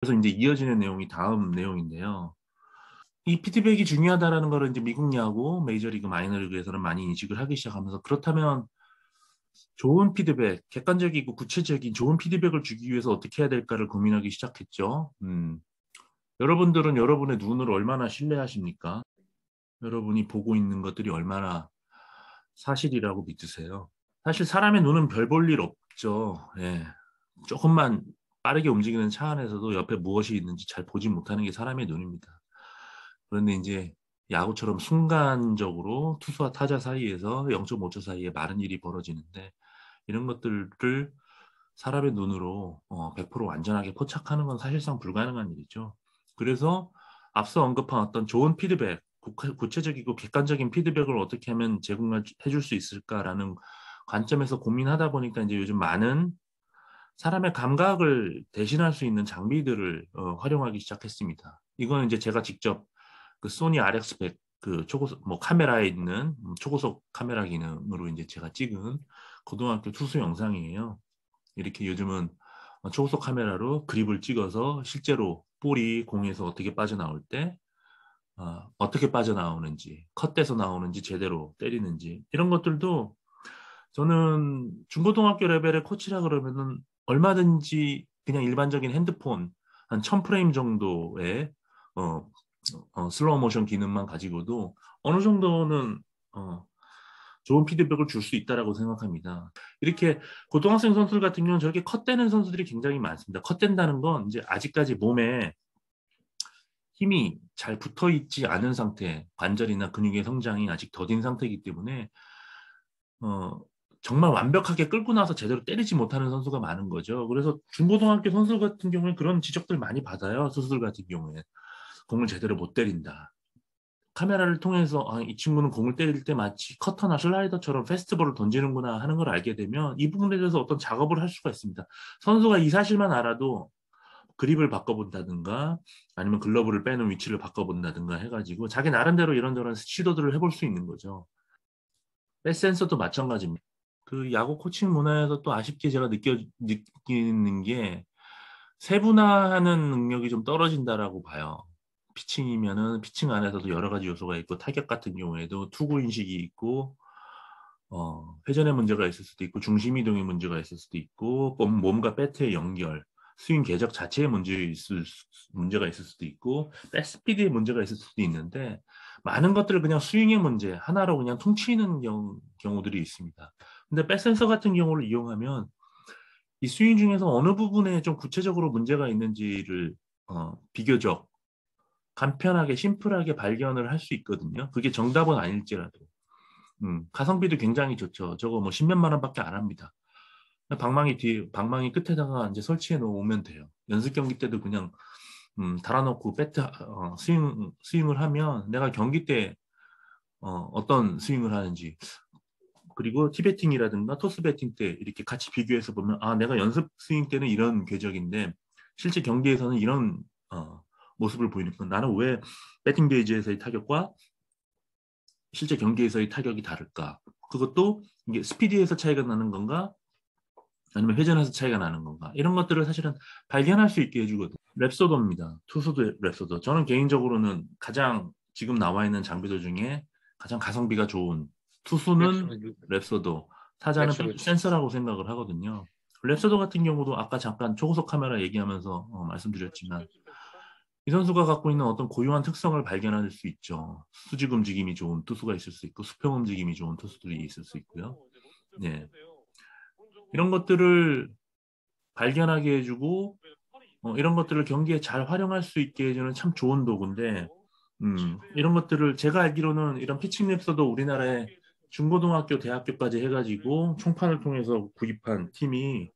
그래서 이제 이어지는 내용이 다음 내용인데요. 이 피드백이 중요하다라는 거를 이제 미국 야구, 메이저리그, 마이너리그에서는 많이 인식을 하기 시작하면서 그렇다면 좋은 피드백, 객관적이고 구체적인 좋은 피드백을 주기 위해서 어떻게 해야 될까를 고민하기 시작했죠. 여러분들은 여러분의 눈을 얼마나 신뢰하십니까? 여러분이 보고 있는 것들이 얼마나 사실이라고 믿으세요? 사실 사람의 눈은 별 볼 일 없죠. 예. 조금만 빠르게 움직이는 차 안에서도 옆에 무엇이 있는지 잘 보지 못하는 게 사람의 눈입니다. 그런데 이제 야구처럼 순간적으로 투수와 타자 사이에서 0.5초 사이에 많은 일이 벌어지는데 이런 것들을 사람의 눈으로 100% 완전하게 포착하는 건 사실상 불가능한 일이죠. 그래서 앞서 언급한 어떤 좋은 피드백, 구체적이고 객관적인 피드백을 어떻게 하면 제공해 줄 수 있을까라는 관점에서 고민하다 보니까 이제 요즘 많은 사람의 감각을 대신할 수 있는 장비들을 활용하기 시작했습니다. 이거는 이제 제가 직접 그 소니 RX100 그 초고속 뭐 카메라에 있는 초고속 카메라 기능으로 이제 제가 찍은 고등학교 투수 영상이에요. 이렇게 요즘은 초고속 카메라로 그립을 찍어서 실제로 볼이 공에서 어떻게 빠져나올 때 어떻게 빠져나오는지, 컷돼서 나오는지 제대로 때리는지 이런 것들도 저는 중고등학교 레벨의 코치라 그러면은 얼마든지 그냥 일반적인 핸드폰 한 1000프레임 정도의 어, 슬로우 모션 기능만 가지고도 어느 정도는 어, 좋은 피드백을 줄 수 있다라고 생각합니다. 이렇게 고등학생 선수들 같은 경우는 저렇게 컷되는 선수들이 굉장히 많습니다. 컷된다는 건 이제 아직까지 몸에 힘이 잘 붙어 있지 않은 상태, 관절이나 근육의 성장이 아직 더딘 상태이기 때문에 어, 정말 완벽하게 끌고 나서 제대로 때리지 못하는 선수가 많은 거죠. 그래서 중고등학교 선수 같은 경우에 그런 지적들 많이 받아요. 선수들 같은 경우에 공을 제대로 못 때린다. 카메라를 통해서 이 친구는 공을 때릴 때 마치 커터나 슬라이더처럼 페스티벌을 던지는구나 하는 걸 알게 되면 이 부분에 대해서 어떤 작업을 할 수가 있습니다. 선수가 이 사실만 알아도 그립을 바꿔본다든가 아니면 글러브를 빼는 위치를 바꿔본다든가 해가지고 자기 나름대로 이런저런 시도들을 해볼 수 있는 거죠. 패센서도 마찬가지입니다. 그 야구 코칭 문화에서 또 아쉽게 제가 느끼는 게 세분화하는 능력이 좀 떨어진다라고 봐요. 피칭이면은 피칭 안에서도 여러 가지 요소가 있고 타격 같은 경우에도 투구 인식이 있고 회전의 문제가 있을 수도 있고 중심 이동의 문제가 있을 수도 있고 몸과 배트의 연결, 스윙 궤적 자체에 문제가 있을 수도 있고 백 스피드에 문제가 있을 수도 있는데 많은 것들을 그냥 스윙의 문제 하나로 그냥 퉁치는 경우들이 있습니다. 근데 백 센서 같은 경우를 이용하면 이 스윙 중에서 어느 부분에 좀 구체적으로 문제가 있는지를 비교적 간편하게 심플하게 발견을 할 수 있거든요. 그게 정답은 아닐지라도. 가성비도 굉장히 좋죠. 저거 뭐 십몇만 원밖에 안 합니다. 방망이 끝에다가 이제 설치해 놓으면 돼요. 연습 경기 때도 그냥 달아놓고 스윙을 하면 내가 경기 때 어떤 스윙을 하는지 그리고 티베팅이라든가 토스 배팅 때 이렇게 같이 비교해서 보면 내가 연습 스윙 때는 이런 궤적인데 실제 경기에서는 이런 어, 모습을 보이니까 나는 왜 배팅 베이지에서의 타격과 실제 경기에서의 타격이 다를까? 그것도 이게 스피드에서 차이가 나는 건가? 아니면 회전에서 차이가 나는 건가? 이런 것들을 사실은 발견할 수 있게 해주거든요. 랩소도입니다. 투수도 랩소도. 저는 개인적으로는 가장 지금 나와 있는 장비들 중에 가장 가성비가 좋은 투수는 랩소도, 랩소도, 타자는 랩소도 센서라고 생각을 하거든요. 랩소도 같은 경우도 아까 잠깐 초고속 카메라 얘기하면서 말씀드렸지만 이 선수가 갖고 있는 어떤 고유한 특성을 발견할 수 있죠. 수직 움직임이 좋은 투수가 있을 수 있고 수평 움직임이 좋은 투수들이 있을 수 있고요. 네. 이런 것들을 발견하게 해주고 이런 것들을 경기에 잘 활용할 수 있게 해주는 참 좋은 도구인데 이런 것들을 제가 알기로는 이런 피칭 랩서도 우리나라에 중고등학교, 대학교까지 해가지고 총판을 통해서 구입한 팀이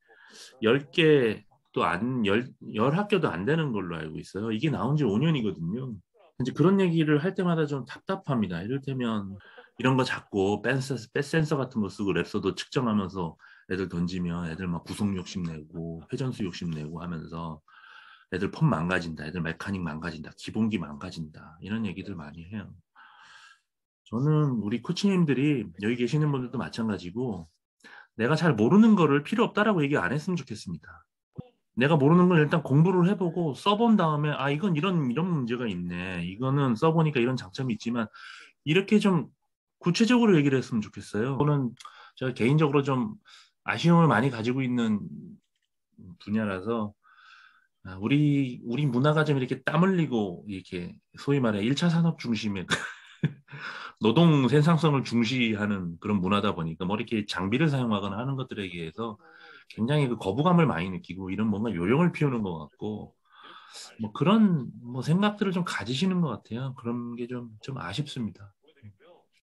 10개 또 열 학교도 안 되는 걸로 알고 있어요. 이게 나온 지 5년이거든요. 이제 그런 얘기를 할 때마다 좀 답답합니다. 이를테면 이런 거 잡고 뱃센서 같은 거 쓰고 랩서도 측정하면서 애들 던지면 애들 막 구속 욕심 내고 회전수 욕심 내고 하면서 애들 폼 망가진다. 애들 메카닉 망가진다. 기본기 망가진다. 이런 얘기들 많이 해요. 저는 우리 코치님들이 여기 계시는 분들도 마찬가지고 내가 잘 모르는 거를 필요 없다라고 얘기 안 했으면 좋겠습니다. 내가 모르는 걸 일단 공부를 해보고 써본 다음에 아 이건 이런 문제가 있네. 이거는 써보니까 이런 장점이 있지만 이렇게 좀 구체적으로 얘기를 했으면 좋겠어요. 저는 제가 개인적으로 좀 아쉬움을 많이 가지고 있는 분야라서 우리 문화가 좀 이렇게 땀 흘리고 이렇게 소위 말해 1차 산업 중심의 노동 생산성을 중시하는 그런 문화다 보니까 뭐 이렇게 장비를 사용하거나 하는 것들에 대해서 굉장히 그 거부감을 많이 느끼고 이런 뭔가 요령을 피우는 것 같고 뭐 그런 뭐 생각들을 좀 가지시는 것 같아요. 그런 게 좀 아쉽습니다.